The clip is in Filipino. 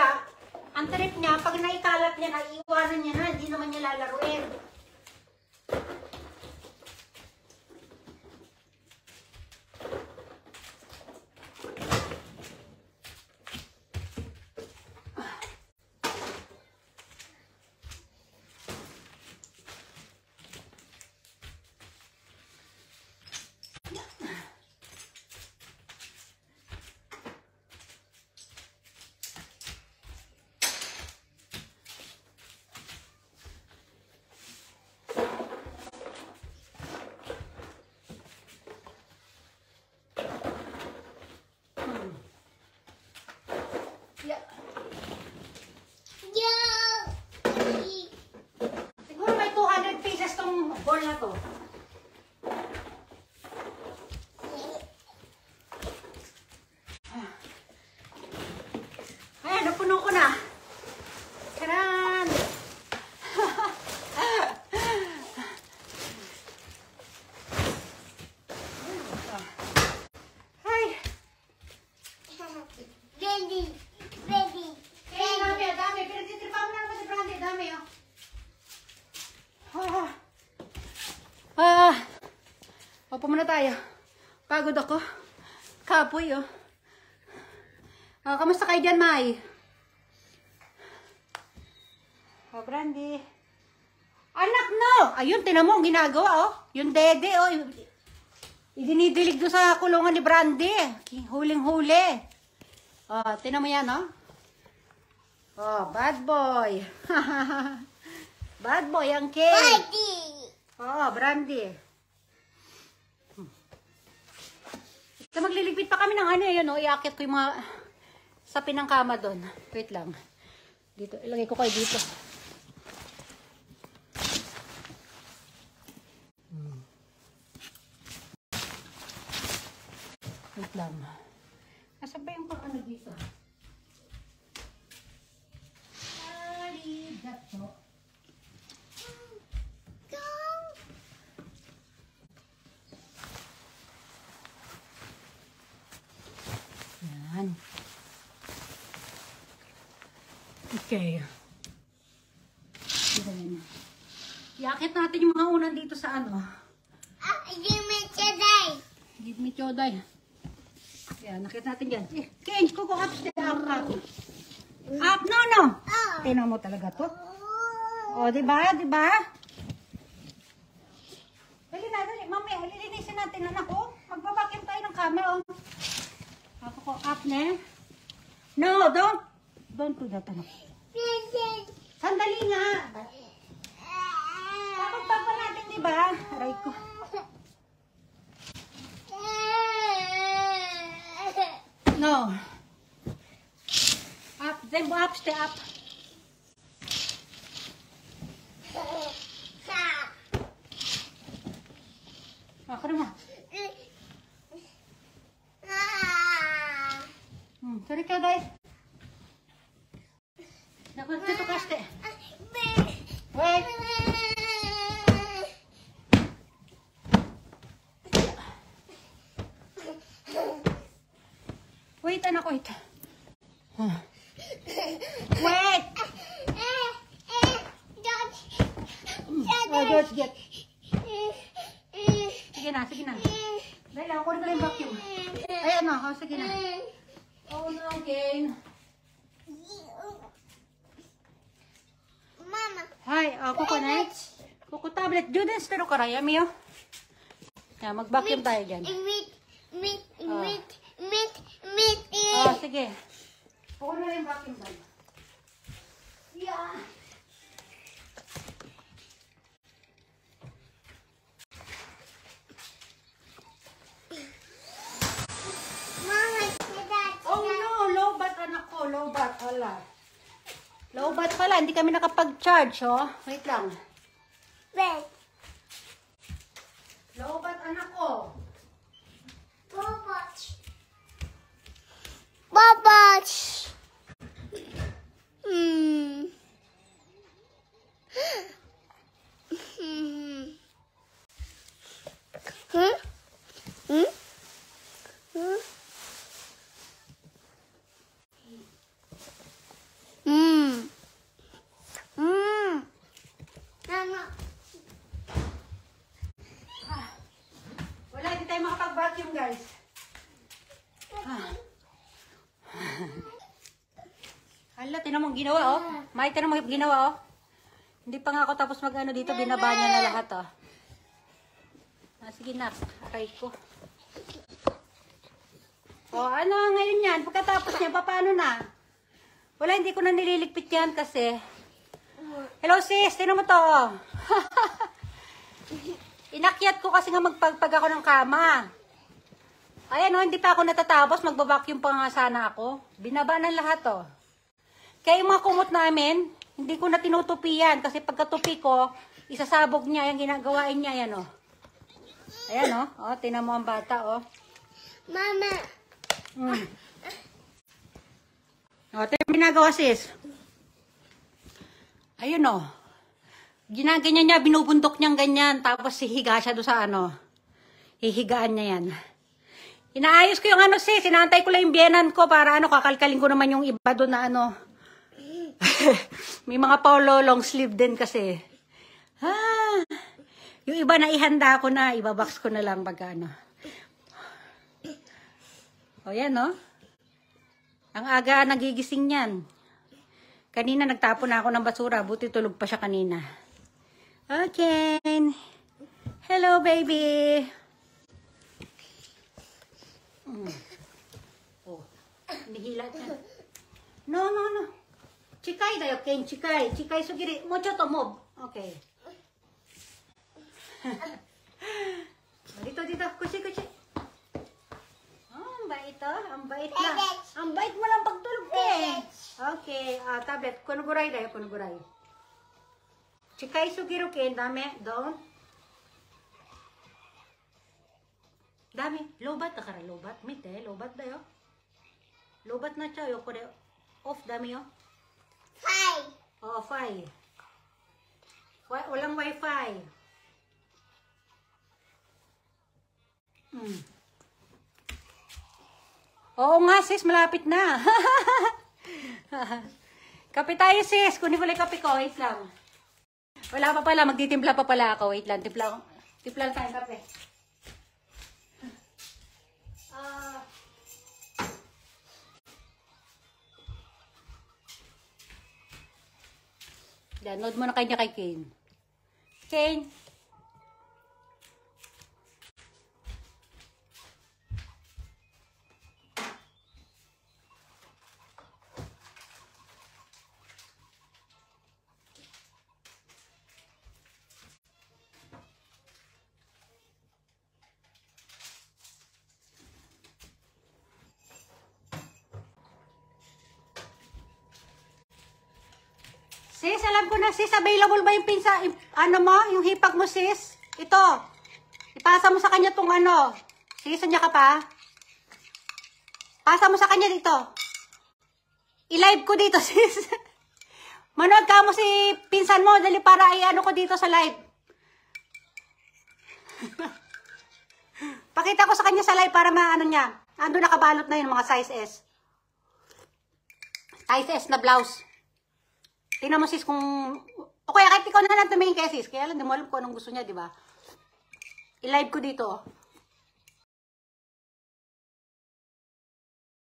kaya, ang trip niya, pag naikalat niya, naiiwanan niya na, hindi naman niya lalaruin. Siguro may 200 pieces tong ball na to. Ayan, napuno ko na. Karan! Hi! Ready. Eh, dami. Pinagtitripa mo na naman si Brandy. Dami, oh. Opo muna tayo. Pagod ako. Kapoy, oh. Kamusta kayo dyan, Mai? Oh, Brandy. Anak, no! Ayun, tinan mo, ginagawa, oh. Yung dede, oh. Idinidilig doon sa kulungan ni Brandy. Huling-huli. Oh, tinan mo yan, oh. Oh, bad boy. Bad boy ang cake. Oh, Brandy. So, magliligpit pa kami ng ano, yun, oh. Iakit ko yung mga sapin ng kama doon. Wait lang. Dito, ilagay ko kayo dito. Wait lang. Nasaan ba yung pang ano dito? Arigato. Yan. Okay. Iakit natin yung mga unan dito sa ano. Give me today. Give me choday. Yan, nakita natin yan. Change ko upstairs. Up, no. Tingnan mo talaga to. O, diba? Dali na. Mamaya, lilinisin natin, anak ko. Magbabakim tayo ng kama, oh. Ako ko, up na. No, don't do that, anak. Sandali nga. Papagpapa natin, diba? Aray ko. No. Up, then go up, stay up. Ako naman. Sorry ka, guys. Naku, dito ka, stay. Wait. Wait, anak, wait. Wait! George, get. Sige na. Dahil lang, kunin ko yung vacuum. Ayan na, sige na. Oh no, okay. Mama. Hi, coconut. Coco tablet. Judens, pero karayami, oh. Yan, mag-vacuum tayo dyan. Meat. Sige. Kunin na yung vacuum bag. Yeah. Oh no, low bat anak ko, low bat, hala. Low bat pala, hindi kami nakapag-charge, oh. Wait lang. Low bat anak ko. Babach. Hala, tinan mo ang ginawa, oh. May, tinan mo ang ginawa, oh. Hindi pa nga ako tapos mag-ano dito, binaba niya na lahat, oh. Sige na, aray ko. Oh, ano ngayon yan? Pagkatapos niya, paano na? Wala, hindi ko na nililigpit yan kasi. Hello sis, tinan mo to, oh. Inakyat ko kasi nga magpagpag ako ng kama. Ayan, oh, hindi pa ako natatapos, magbabacuum pa nga sana ako. Binaba na lahat, oh. Kaya yung mga kumot namin, hindi ko na tinutupi yan. Kasi pagkatupi ko, isasabog niya. Yung ginagawain niya, yan, oh. Ayan, oh. Oh, tinan mo ang bata, oh. Mama. Oh, ito yung ginagawa, sis. Ayun, oh. Ginaganyan niya, binubundok niyang ganyan. Tapos hihiga siya doon sa, ano. Hihigaan niya yan. Inaayos ko yung ano, sis. Inaantay ko lang yung biyenan ko para, ano, kakalkalin ko naman yung iba doon na, ano. May mga polo long sleeve din kasi. Yung iba na ihanda ko na, ibabox ko na lang pagka ano. O yan, no? Ang aga nagigising yan. Kanina nagtapon na ako ng basura, buti tulog pa siya kanina. Okay. Hello, baby. Oh, nihila siya. No. Chikay dayo, Ken, chikay. Chikay sugiri. Mucho to mob. Okay. Dito. Kusi. Oh, ang bait to. Ang bait na. Ang bait mo lang pagtulog, Ken. Okay. Tablet. Kunuguray dayo, kunuguray. Chikay sugiro, Ken. Dami. Doon. Dami. Lobat na kara. Lobat. Mite. Lobat dayo. Lobat na siya. Kore. Off dami yo. 5. Oh, 5. Walang wifi. Oo nga sis, malapit na. Kape tayo sis. Kunin ko lang kape ko. Wait lang. Wala pa pala. Magtitimpla pa pala ako. Wait lang. Timpla lang tayong kape. Download mo na kanya kay Kane. Kane. Sis, alam ko na sis, available ba yung ano mo, yung hipag mo sis? Ito, ipasa mo sa kanya tong ano. Sis, andyan ka pa? Pasa mo sa kanya dito. I-live ko dito sis. Manood ka mo si pinsan mo, dali para i-ano ko dito sa live. Pakita ko sa kanya sa live para maano niya. Ando nakabalot na yun, mga size S. Size S na blouse. Tingnan mo sis kung... O kaya kahit ikaw na lang tumingin kay sis. Kaya lang di mo alam kung anong gusto niya, di ba? I-live ko dito.